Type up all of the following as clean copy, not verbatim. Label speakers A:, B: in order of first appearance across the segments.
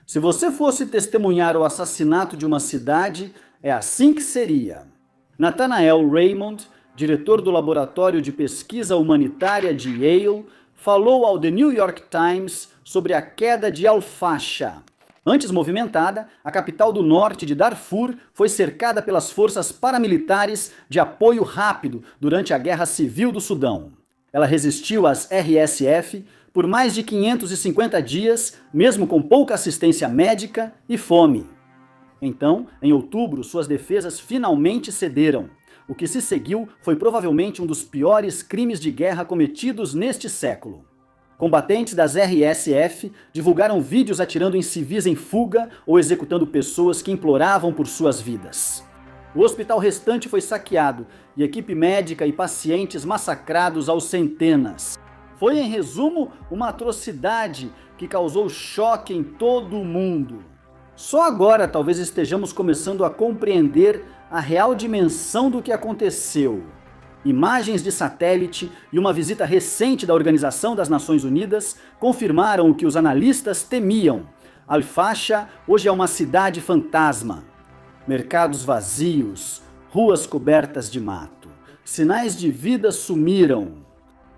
A: Se você fosse testemunhar o assassinato de uma cidade, é assim que seria. Nathanael Raymond, diretor do Laboratório de Pesquisa Humanitária de Yale, falou ao The New York Times sobre a queda de Al-Fasha. Antes movimentada, a capital do norte de Darfur foi cercada pelas forças paramilitares de apoio rápido durante a Guerra Civil do Sudão. Ela resistiu às RSF por mais de 550 dias, mesmo com pouca assistência médica e fome. Então, em outubro, suas defesas finalmente cederam. O que se seguiu foi provavelmente um dos piores crimes de guerra cometidos neste século. Combatentes das RSF divulgaram vídeos atirando em civis em fuga ou executando pessoas que imploravam por suas vidas. O hospital restante foi saqueado e equipe médica e pacientes massacrados aos centenas. Foi, em resumo, uma atrocidade que causou choque em todo o mundo. Só agora talvez estejamos começando a compreender a real dimensão do que aconteceu. Imagens de satélite e uma visita recente da Organização das Nações Unidas confirmaram o que os analistas temiam. Al-Fasha hoje é uma cidade fantasma. Mercados vazios, ruas cobertas de mato. Sinais de vida sumiram.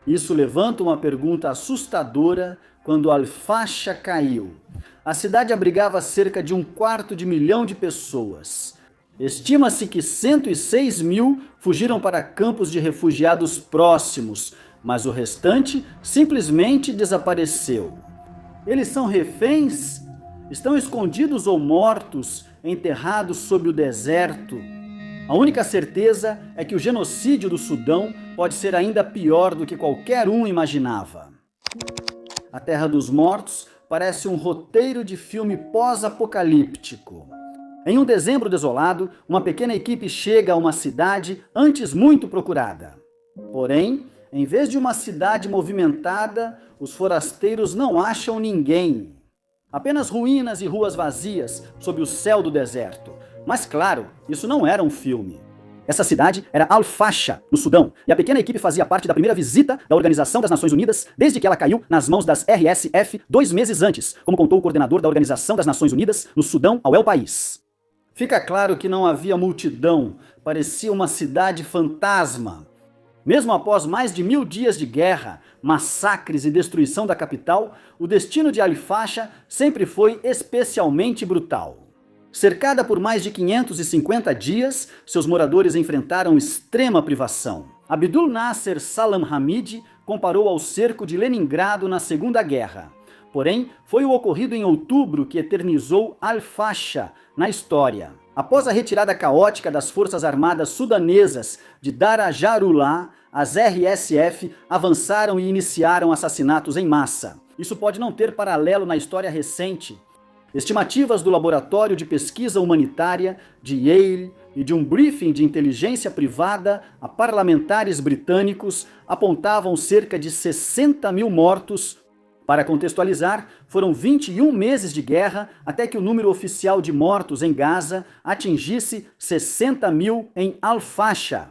A: Isso levanta uma pergunta assustadora quando Al-Fasha caiu. A cidade abrigava cerca de 250.000 de pessoas. Estima-se que 106 mil fugiram para campos de refugiados próximos, mas o restante simplesmente desapareceu. Eles são reféns? Estão escondidos ou mortos, enterrados sob o deserto? A única certeza é que o genocídio do Sudão pode ser ainda pior do que qualquer um imaginava. A Terra dos Mortos parece um roteiro de filme pós-apocalíptico. Em um dezembro desolado, uma pequena equipe chega a uma cidade antes muito procurada. Porém, em vez de uma cidade movimentada, os forasteiros não acham ninguém. Apenas ruínas e ruas vazias sob o céu do deserto. Mas claro, isso não era um filme. Essa cidade era Al-Fasha, no Sudão, e a pequena equipe fazia parte da primeira visita da Organização das Nações Unidas desde que ela caiu nas mãos das RSF 2 meses antes, como contou o coordenador da Organização das Nações Unidas no Sudão ao El País. Fica claro que não havia multidão, parecia uma cidade fantasma. Mesmo após mais de 1000 dias de guerra, massacres e destruição da capital, o destino de Al-Fasha sempre foi especialmente brutal. Cercada por mais de 550 dias, seus moradores enfrentaram extrema privação. Abdul Nasser Salam Hamid comparou ao cerco de Leningrado na Segunda Guerra. Porém, foi o ocorrido em outubro que eternizou Al-Fasha na história. Após a retirada caótica das forças armadas sudanesas de Darajarulá, as RSF avançaram e iniciaram assassinatos em massa. Isso pode não ter paralelo na história recente. Estimativas do Laboratório de Pesquisa Humanitária de Yale e de um briefing de inteligência privada a parlamentares britânicos apontavam cerca de 60 mil mortos. Para contextualizar, foram 21 meses de guerra até que o número oficial de mortos em Gaza atingisse 60 mil em Al-Fasha.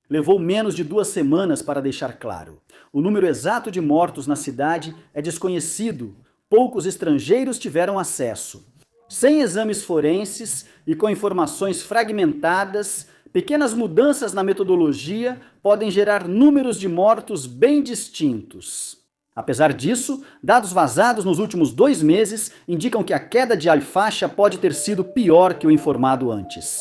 A: Levou menos de 2 semanas para deixar claro. O número exato de mortos na cidade é desconhecido. Poucos estrangeiros tiveram acesso. Sem exames forenses e com informações fragmentadas, pequenas mudanças na metodologia podem gerar números de mortos bem distintos. Apesar disso, dados vazados nos últimos 2 meses indicam que a queda de Al-Fasha pode ter sido pior que o informado antes.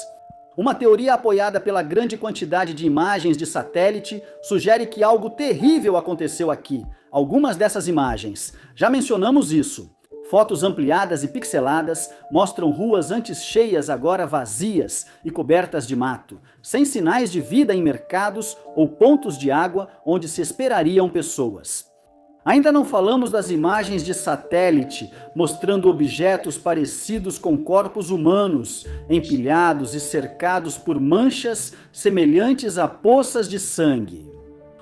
A: Uma teoria apoiada pela grande quantidade de imagens de satélite sugere que algo terrível aconteceu aqui. Algumas dessas imagens, já mencionamos isso. Fotos ampliadas e pixeladas mostram ruas antes cheias agora vazias e cobertas de mato, sem sinais de vida em mercados ou pontos de água onde se esperariam pessoas. Ainda não falamos das imagens de satélite, mostrando objetos parecidos com corpos humanos, empilhados e cercados por manchas semelhantes a poças de sangue.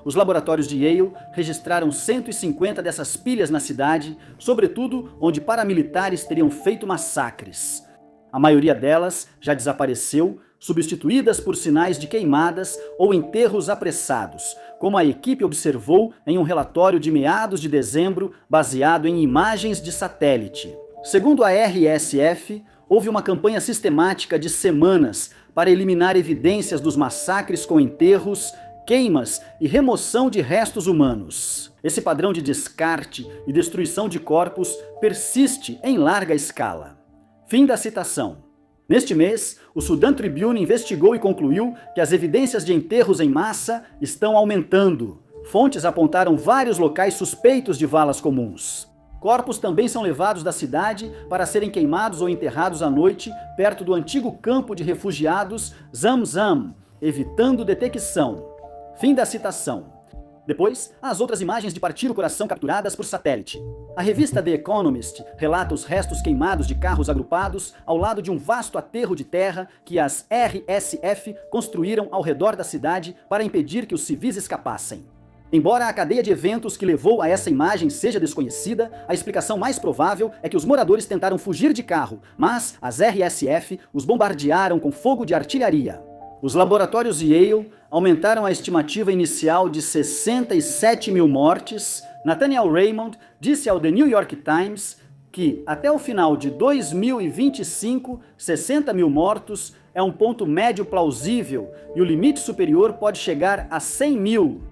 A: Os laboratórios de Yale registraram 150 dessas pilhas na cidade, sobretudo onde paramilitares teriam feito massacres. A maioria delas já desapareceu, substituídas por sinais de queimadas ou enterros apressados, como a equipe observou em um relatório de meados de dezembro baseado em imagens de satélite. Segundo a RSF, houve uma campanha sistemática de semanas para eliminar evidências dos massacres com enterros, queimas e remoção de restos humanos. Esse padrão de descarte e destruição de corpos persiste em larga escala. Fim da citação. Neste mês, o Sudan Tribune investigou e concluiu que as evidências de enterros em massa estão aumentando. Fontes apontaram vários locais suspeitos de valas comuns. Corpos também são levados da cidade para serem queimados ou enterrados à noite perto do antigo campo de refugiados Zamzam, evitando detecção. Fim da citação. Depois, as outras imagens de partir o coração capturadas por satélite. A revista The Economist relata os restos queimados de carros agrupados ao lado de um vasto aterro de terra que as RSF construíram ao redor da cidade para impedir que os civis escapassem. Embora a cadeia de eventos que levou a essa imagem seja desconhecida, a explicação mais provável é que os moradores tentaram fugir de carro, mas as RSF os bombardearam com fogo de artilharia. Os laboratórios Yale aumentaram a estimativa inicial de 67 mil mortes. Nathaniel Raymond disse ao The New York Times que, até o final de 2025, 60 mil mortos é um ponto médio plausível e o limite superior pode chegar a 100 mil.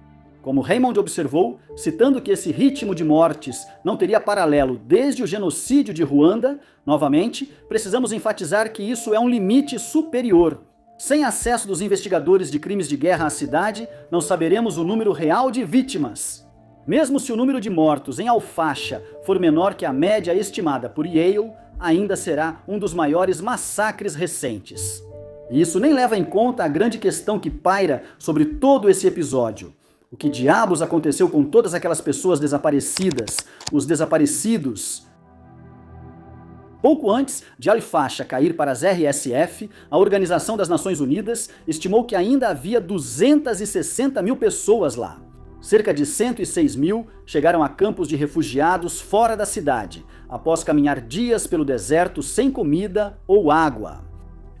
A: Como Raymond observou, citando que esse ritmo de mortes não teria paralelo desde o genocídio de Ruanda, novamente, precisamos enfatizar que isso é um limite superior. Sem acesso dos investigadores de crimes de guerra à cidade, não saberemos o número real de vítimas. Mesmo se o número de mortos em Al-Fasha for menor que a média estimada por Yale, ainda será um dos maiores massacres recentes. E isso nem leva em conta a grande questão que paira sobre todo esse episódio. O que diabos aconteceu com todas aquelas pessoas desaparecidas, os desaparecidos? Pouco antes de Al-Fasha cair para as RSF, a Organização das Nações Unidas estimou que ainda havia 260 mil pessoas lá. Cerca de 106 mil chegaram a campos de refugiados fora da cidade, após caminhar dias pelo deserto sem comida ou água.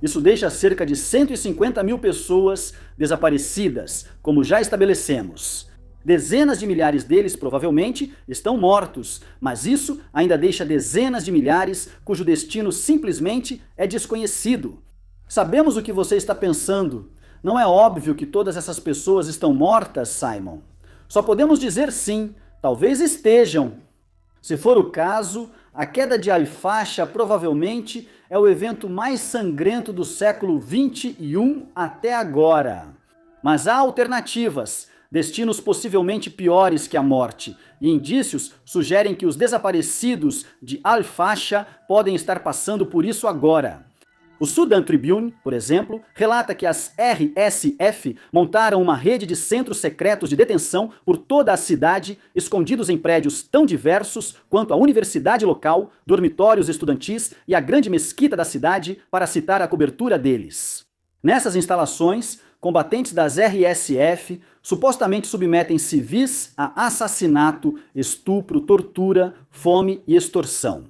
A: Isso deixa cerca de 150 mil pessoas desaparecidas, como já estabelecemos. Dezenas de milhares deles provavelmente estão mortos, mas isso ainda deixa dezenas de milhares cujo destino simplesmente é desconhecido. Sabemos o que você está pensando. Não é óbvio que todas essas pessoas estão mortas, Simon? Só podemos dizer sim, talvez estejam. Se for o caso, a queda de Al-Fasha provavelmente é o evento mais sangrento do século XXI até agora. Mas há alternativas, destinos possivelmente piores que a morte, e indícios sugerem que os desaparecidos de Al-Fasha podem estar passando por isso agora. O Sudan Tribune, por exemplo, relata que as RSF montaram uma rede de centros secretos de detenção por toda a cidade, escondidos em prédios tão diversos quanto a universidade local, dormitórios estudantis e a grande mesquita da cidade, para citar a cobertura deles. Nessas instalações, combatentes das RSF supostamente submetem civis a assassinato, estupro, tortura, fome e extorsão.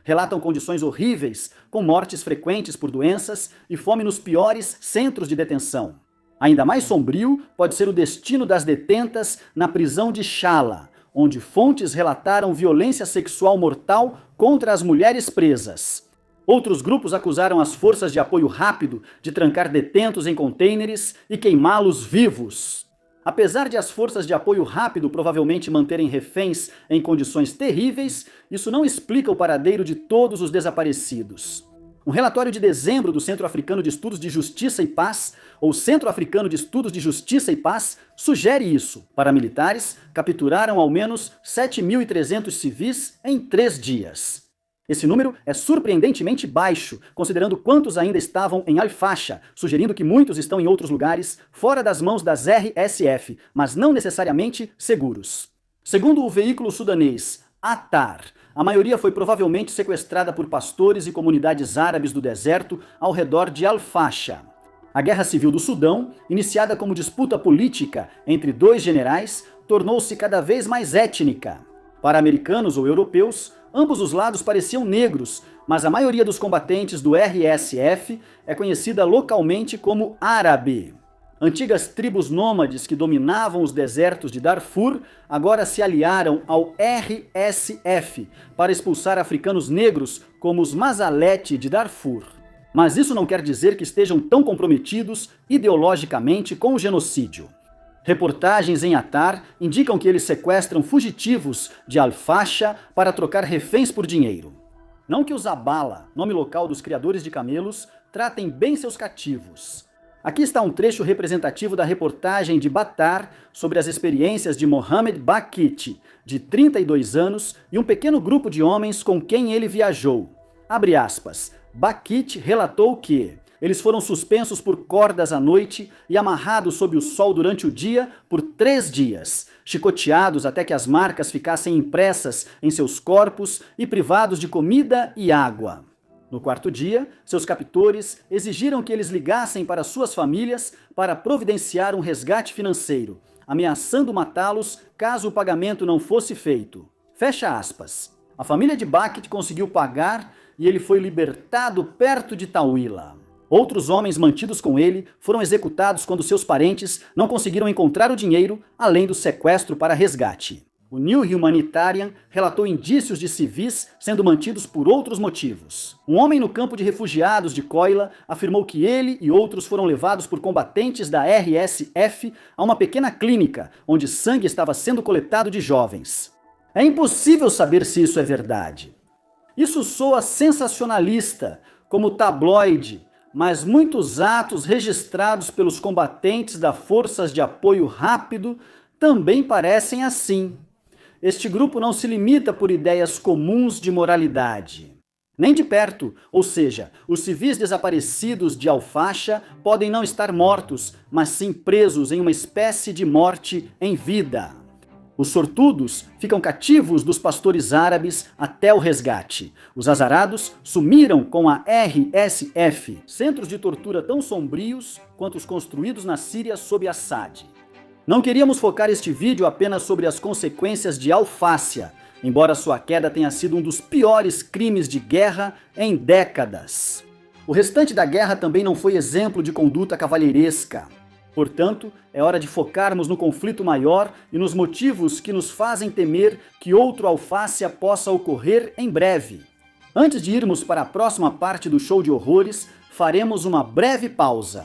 A: Relatam condições horríveis, com mortes frequentes por doenças e fome nos piores centros de detenção. Ainda mais sombrio pode ser o destino das detentas na prisão de Shala, onde fontes relataram violência sexual mortal contra as mulheres presas. Outros grupos acusaram as forças de apoio rápido de trancar detentos em contêineres e queimá-los vivos. Apesar de as forças de apoio rápido provavelmente manterem reféns em condições terríveis, isso não explica o paradeiro de todos os desaparecidos. Um relatório de dezembro do Centro Africano de Estudos de Justiça e Paz, ou Centro Africano de Estudos de Justiça e Paz, sugere isso. Paramilitares capturaram ao menos 7.300 civis em 3 dias. Esse número é surpreendentemente baixo, considerando quantos ainda estavam em Al-Fasha, sugerindo que muitos estão em outros lugares, fora das mãos das RSF, mas não necessariamente seguros. Segundo o veículo sudanês Atar, a maioria foi provavelmente sequestrada por pastores e comunidades árabes do deserto ao redor de Al-Fasha. A Guerra Civil do Sudão, iniciada como disputa política entre 2 generais, tornou-se cada vez mais étnica. Para americanos ou europeus, ambos os lados pareciam negros, mas a maioria dos combatentes do RSF é conhecida localmente como árabe. Antigas tribos nômades que dominavam os desertos de Darfur agora se aliaram ao RSF para expulsar africanos negros como os Mazalete de Darfur. Mas isso não quer dizer que estejam tão comprometidos ideologicamente com o genocídio. Reportagens em Atar indicam que eles sequestram fugitivos de Al-Fasha para trocar reféns por dinheiro. Não que os Abala, nome local dos criadores de camelos, tratem bem seus cativos. Aqui está um trecho representativo da reportagem de Batar sobre as experiências de Mohamed Bakit, de 32 anos, e um pequeno grupo de homens com quem ele viajou. Abre aspas. Bakit relatou que eles foram suspensos por cordas à noite e amarrados sob o sol durante o dia por 3 dias, chicoteados até que as marcas ficassem impressas em seus corpos e privados de comida e água. No 4º dia, seus captores exigiram que eles ligassem para suas famílias para providenciar um resgate financeiro, ameaçando matá-los caso o pagamento não fosse feito. Fecha aspas. A família de Bakit conseguiu pagar e ele foi libertado perto de Tawila. Outros homens mantidos com ele foram executados quando seus parentes não conseguiram encontrar o dinheiro, além do sequestro para resgate. O New Humanitarian relatou indícios de civis sendo mantidos por outros motivos. Um homem no campo de refugiados de Koila afirmou que ele e outros foram levados por combatentes da RSF a uma pequena clínica, onde sangue estava sendo coletado de jovens. É impossível saber se isso é verdade. Isso soa sensacionalista, como tabloide, mas muitos atos registrados pelos combatentes das Forças de Apoio Rápido também parecem assim. Este grupo não se limita por ideias comuns de moralidade. Nem de perto, ou seja, os civis desaparecidos de Al-Fasha podem não estar mortos, mas sim presos em uma espécie de morte em vida. Os sortudos ficam cativos dos pastores árabes até o resgate. Os azarados sumiram com a RSF, centros de tortura tão sombrios quanto os construídos na Síria sob Assad. Não queríamos focar este vídeo apenas sobre as consequências de Al-Fasha, embora sua queda tenha sido um dos piores crimes de guerra em décadas. O restante da guerra também não foi exemplo de conduta cavalheiresca. Portanto, é hora de focarmos no conflito maior e nos motivos que nos fazem temer que outro Al-Fasha possa ocorrer em breve. Antes de irmos para a próxima parte do show de horrores, faremos uma breve pausa.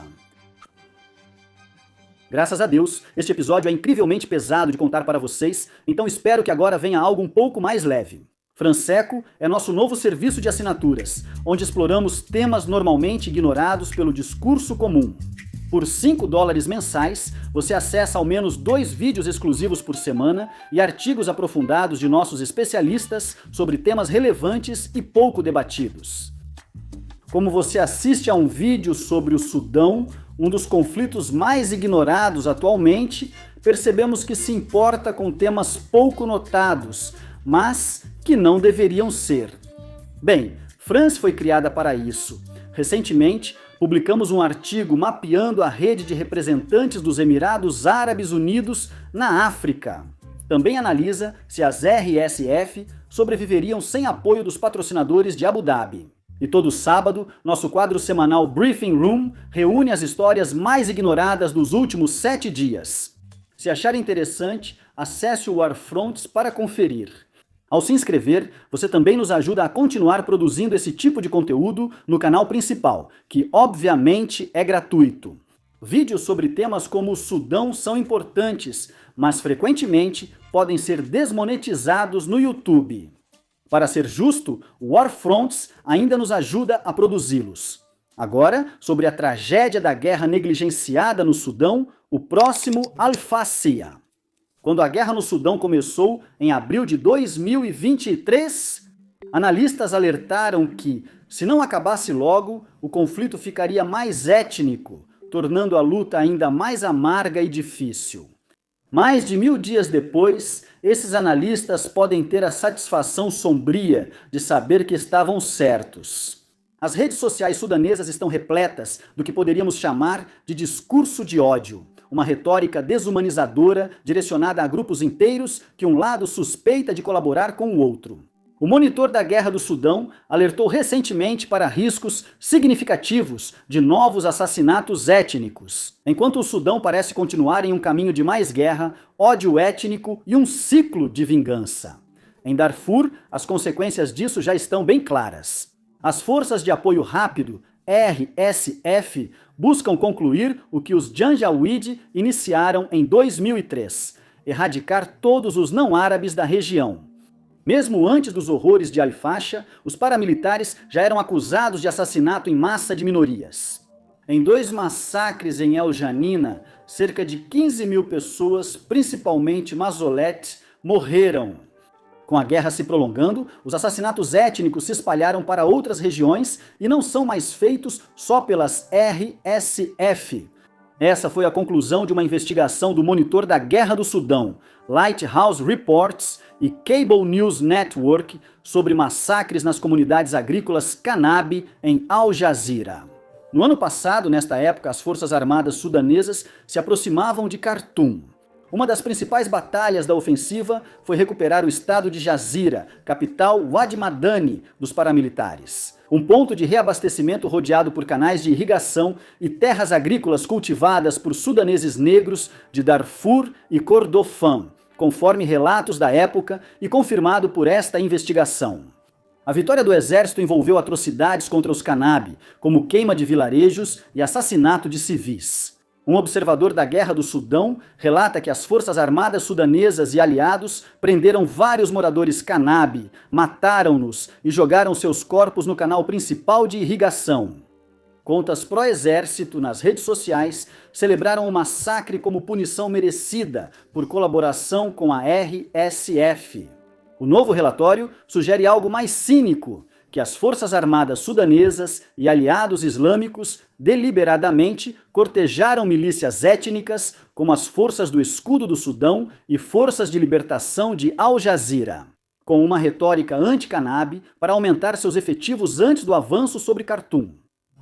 A: Graças a Deus, este episódio é incrivelmente pesado de contar para vocês, então espero que agora venha algo um pouco mais leve. Franseco é nosso novo serviço de assinaturas, onde exploramos temas normalmente ignorados pelo discurso comum. Por $5 mensais, você acessa ao menos 2 vídeos exclusivos por semana e artigos aprofundados de nossos especialistas sobre temas relevantes e pouco debatidos. Como você assiste a um vídeo sobre o Sudão, um dos conflitos mais ignorados atualmente, percebemos que se importa com temas pouco notados, mas que não deveriam ser. Bem, France foi criada para isso. Recentemente, publicamos um artigo mapeando a rede de representantes dos Emirados Árabes Unidos na África. Também analisa se as RSF sobreviveriam sem apoio dos patrocinadores de Abu Dhabi. E todo sábado, nosso quadro semanal Briefing Room reúne as histórias mais ignoradas dos últimos 7 dias. Se achar interessante, acesse o Warfronts para conferir. Ao se inscrever, você também nos ajuda a continuar produzindo esse tipo de conteúdo no canal principal, que obviamente é gratuito. Vídeos sobre temas como o Sudão são importantes, mas frequentemente podem ser desmonetizados no YouTube. Para ser justo, o Warfronts ainda nos ajuda a produzi-los. Agora, sobre a tragédia da guerra negligenciada no Sudão, o próximo Al-Fasha. Quando a guerra no Sudão começou, em abril de 2023, analistas alertaram que, se não acabasse logo, o conflito ficaria mais étnico, tornando a luta ainda mais amarga e difícil. Mais de 1000 dias depois, esses analistas podem ter a satisfação sombria de saber que estavam certos. As redes sociais sudanesas estão repletas do que poderíamos chamar de discurso de ódio, uma retórica desumanizadora direcionada a grupos inteiros que um lado suspeita de colaborar com o outro. O monitor da Guerra do Sudão alertou recentemente para riscos significativos de novos assassinatos étnicos, enquanto o Sudão parece continuar em um caminho de mais guerra, ódio étnico e um ciclo de vingança. Em Darfur, as consequências disso já estão bem claras. As Forças de Apoio Rápido, RSF, buscam concluir o que os Janjaweed iniciaram em 2003, erradicar todos os não-árabes da região. Mesmo antes dos horrores de Al-Fasha, os paramilitares já eram acusados de assassinato em massa de minorias. Em 2 massacres em El Janina, cerca de 15 mil pessoas, principalmente mazoletes, morreram. Com a guerra se prolongando, os assassinatos étnicos se espalharam para outras regiões e não são mais feitos só pelas RSF. Essa foi a conclusão de uma investigação do monitor da Guerra do Sudão, Lighthouse Reports e Cable News Network, sobre massacres nas comunidades agrícolas Kanab, em Al Jazeera. No ano passado, nesta época, as Forças Armadas sudanesas se aproximavam de Khartoum. Uma das principais batalhas da ofensiva foi recuperar o estado de Jazeera, capital Wadi Madani dos paramilitares. Um ponto de reabastecimento rodeado por canais de irrigação e terras agrícolas cultivadas por sudaneses negros de Darfur e Kordofan, conforme relatos da época e confirmado por esta investigação. A vitória do exército envolveu atrocidades contra os Kanab, como queima de vilarejos e assassinato de civis. Um observador da Guerra do Sudão relata que as Forças Armadas sudanesas e aliados prenderam vários moradores Kanab, mataram-nos e jogaram seus corpos no canal principal de irrigação. Contas pró-exército nas redes sociais celebraram o massacre como punição merecida por colaboração com a RSF. O novo relatório sugere algo mais cínico, que as Forças Armadas sudanesas e aliados islâmicos deliberadamente cortejaram milícias étnicas como as Forças do Escudo do Sudão e Forças de Libertação de Al Jazeera, com uma retórica anti-Kanab para aumentar seus efetivos antes do avanço sobre Khartoum.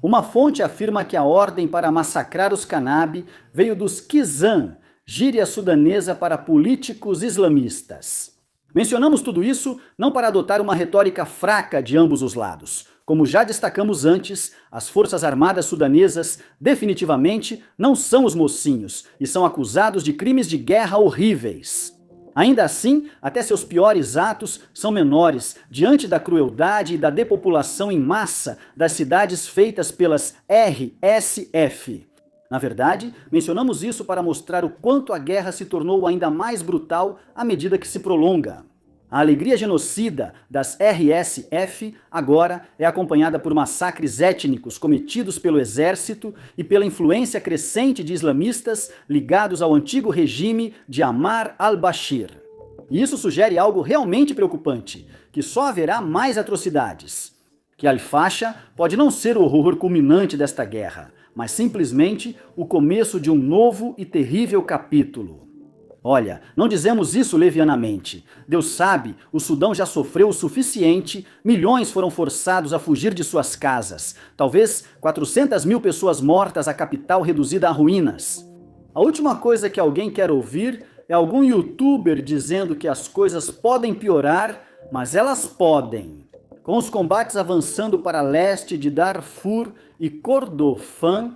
A: Uma fonte afirma que a ordem para massacrar os Kanab veio dos Kizan, gíria sudanesa para políticos islamistas. Mencionamos tudo isso não para adotar uma retórica fraca de ambos os lados. Como já destacamos antes, as Forças Armadas sudanesas definitivamente não são os mocinhos e são acusados de crimes de guerra horríveis. Ainda assim, até seus piores atos são menores diante da crueldade e da depopulação em massa das cidades feitas pelas RSF. Na verdade, mencionamos isso para mostrar o quanto a guerra se tornou ainda mais brutal à medida que se prolonga. A alegria genocida das RSF agora é acompanhada por massacres étnicos cometidos pelo exército e pela influência crescente de islamistas ligados ao antigo regime de Ammar al-Bashir. E isso sugere algo realmente preocupante, que só haverá mais atrocidades. Que Al-Fasha pode não ser o horror culminante desta guerra, mas simplesmente o começo de um novo e terrível capítulo. Olha, não dizemos isso levianamente. Deus sabe, o Sudão já sofreu o suficiente, milhões foram forçados a fugir de suas casas, talvez 400 mil pessoas mortas, a capital reduzida a ruínas. A última coisa que alguém quer ouvir é algum youtuber dizendo que as coisas podem piorar, mas elas podem. Com os combates avançando para leste de Darfur e Kordofan,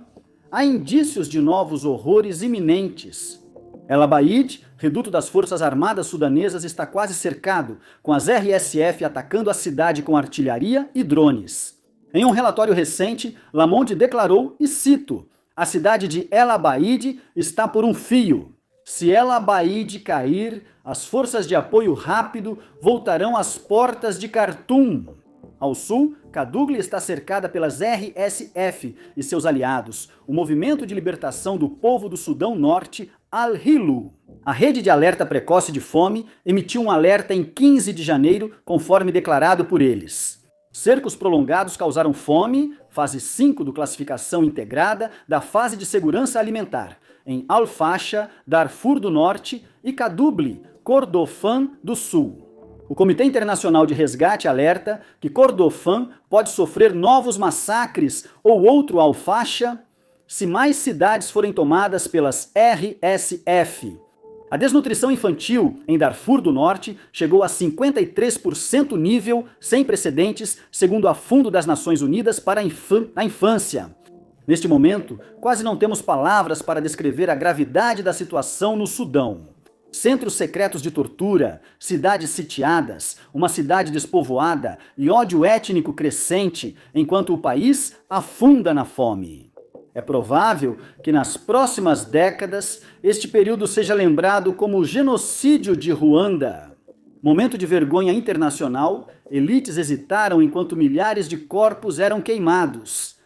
A: há indícios de novos horrores iminentes. El Abaid, reduto das Forças Armadas sudanesas, está quase cercado, com as RSF atacando a cidade com artilharia e drones. Em um relatório recente, Lamont declarou, e cito, a cidade de El Abaid está por um fio. Se El Abaid cair, as forças de apoio rápido voltarão às portas de Khartoum. Ao sul, Kadugli está cercada pelas RSF e seus aliados, o Movimento de Libertação do Povo do Sudão Norte, Al-Hilu. A Rede de Alerta Precoce de Fome emitiu um alerta em 15 de janeiro, conforme declarado por eles. Cercos prolongados causaram fome, fase 5 do Classificação Integrada da Fase de Segurança Alimentar, em Al-Fasha, Darfur do Norte e Kadugli, Kordofan do Sul. O Comitê Internacional de Resgate alerta que Kordofan pode sofrer novos massacres ou outro Al-Fasha se mais cidades forem tomadas pelas RSF. A desnutrição infantil em Darfur do Norte chegou a 53% nível sem precedentes, segundo a Fundo das Nações Unidas para a Infância. Neste momento, quase não temos palavras para descrever a gravidade da situação no Sudão. Centros secretos de tortura, cidades sitiadas, uma cidade despovoada e ódio étnico crescente, enquanto o país afunda na fome. É provável que nas próximas décadas este período seja lembrado como o genocídio de Ruanda. Momento de vergonha internacional, elites hesitaram enquanto milhares de corpos eram queimados.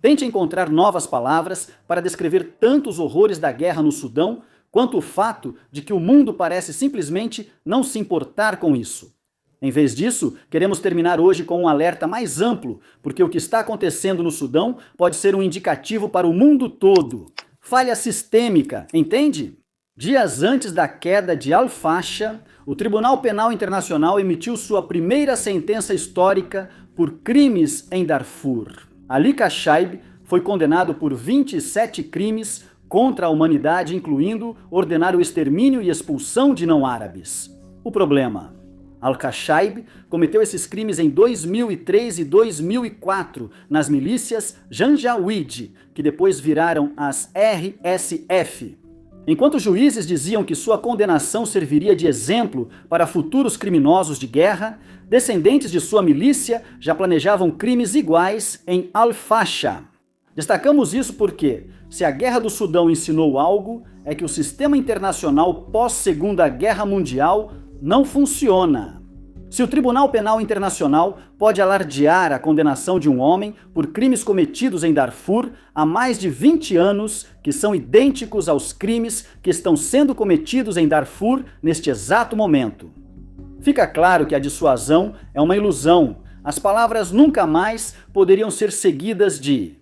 A: Tente encontrar novas palavras para descrever tanto os horrores da guerra no Sudão, quanto o fato de que o mundo parece simplesmente não se importar com isso. Em vez disso, queremos terminar hoje com um alerta mais amplo, porque o que está acontecendo no Sudão pode ser um indicativo para o mundo todo. Falha sistêmica, entende? Dias antes da queda de Al-Fasha, o Tribunal Penal Internacional emitiu sua primeira sentença histórica por crimes em Darfur. Ali Kashaib foi condenado por 27 crimes contra a humanidade, incluindo ordenar o extermínio e expulsão de não-árabes. O problema: Al-Kashaib cometeu esses crimes em 2003 e 2004 nas milícias Janjaweed, que depois viraram as RSF. Enquanto juízes diziam que sua condenação serviria de exemplo para futuros criminosos de guerra, descendentes de sua milícia já planejavam crimes iguais em Al-Fasha. Destacamos isso porque, se a Guerra do Sudão ensinou algo, é que o sistema internacional pós-Segunda Guerra Mundial não funciona. Se o Tribunal Penal Internacional pode alardear a condenação de um homem por crimes cometidos em Darfur há mais de 20 anos, que são idênticos aos crimes que estão sendo cometidos em Darfur neste exato momento. Fica claro que a dissuasão é uma ilusão. As palavras nunca mais poderiam ser seguidas de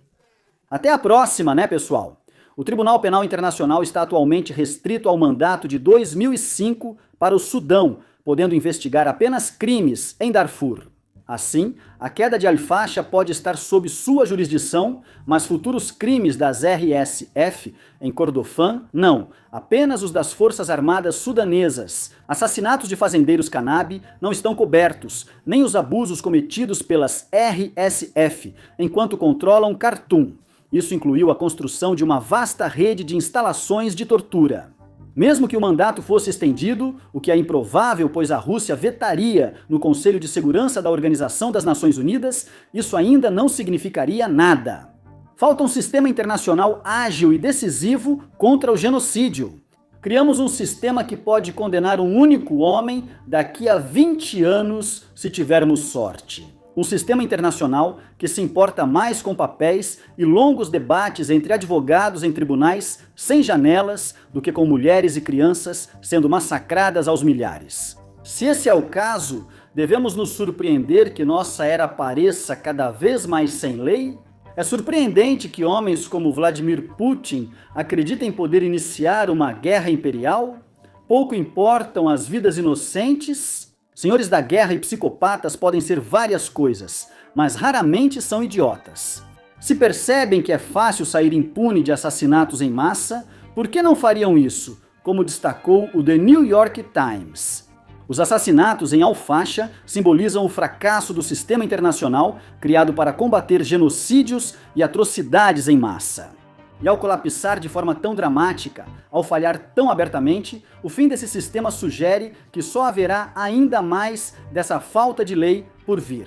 A: "até a próxima, né, pessoal?" O Tribunal Penal Internacional está atualmente restrito ao mandato de 2005 para o Sudão, podendo investigar apenas crimes em Darfur. Assim, a queda de Al-Fasha pode estar sob sua jurisdição, mas futuros crimes das RSF em Kordofan, não, apenas os das Forças Armadas Sudanesas. Assassinatos de fazendeiros Canabi não estão cobertos, nem os abusos cometidos pelas RSF, enquanto controlam Khartoum. Isso incluiu a construção de uma vasta rede de instalações de tortura. Mesmo que o mandato fosse estendido, o que é improvável, pois a Rússia vetaria no Conselho de Segurança da Organização das Nações Unidas, isso ainda não significaria nada. Falta um sistema internacional ágil e decisivo contra o genocídio. Criamos um sistema que pode condenar um único homem daqui a 20 anos, se tivermos sorte. Um sistema internacional que se importa mais com papéis e longos debates entre advogados em tribunais sem janelas do que com mulheres e crianças sendo massacradas aos milhares. Se esse é o caso, devemos nos surpreender que nossa era pareça cada vez mais sem lei? É surpreendente que homens como Vladimir Putin acreditem poder iniciar uma guerra imperial? Pouco importam as vidas inocentes? Senhores da guerra e psicopatas podem ser várias coisas, mas raramente são idiotas. Se percebem que é fácil sair impune de assassinatos em massa, por que não fariam isso, como destacou o The New York Times? Os assassinatos em Al-Fasha simbolizam o fracasso do sistema internacional criado para combater genocídios e atrocidades em massa. E ao colapsar de forma tão dramática, ao falhar tão abertamente, o fim desse sistema sugere que só haverá ainda mais dessa falta de lei por vir.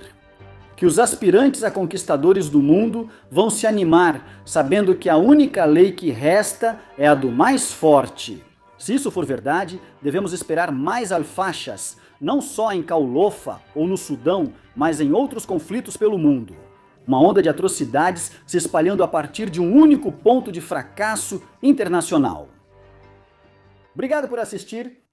A: Que os aspirantes a conquistadores do mundo vão se animar, sabendo que a única lei que resta é a do mais forte. Se isso for verdade, devemos esperar mais Al-Fashas, não só em Kaulofa ou no Sudão, mas em outros conflitos pelo mundo. Uma onda de atrocidades se espalhando a partir de um único ponto de fracasso internacional. Obrigado por assistir.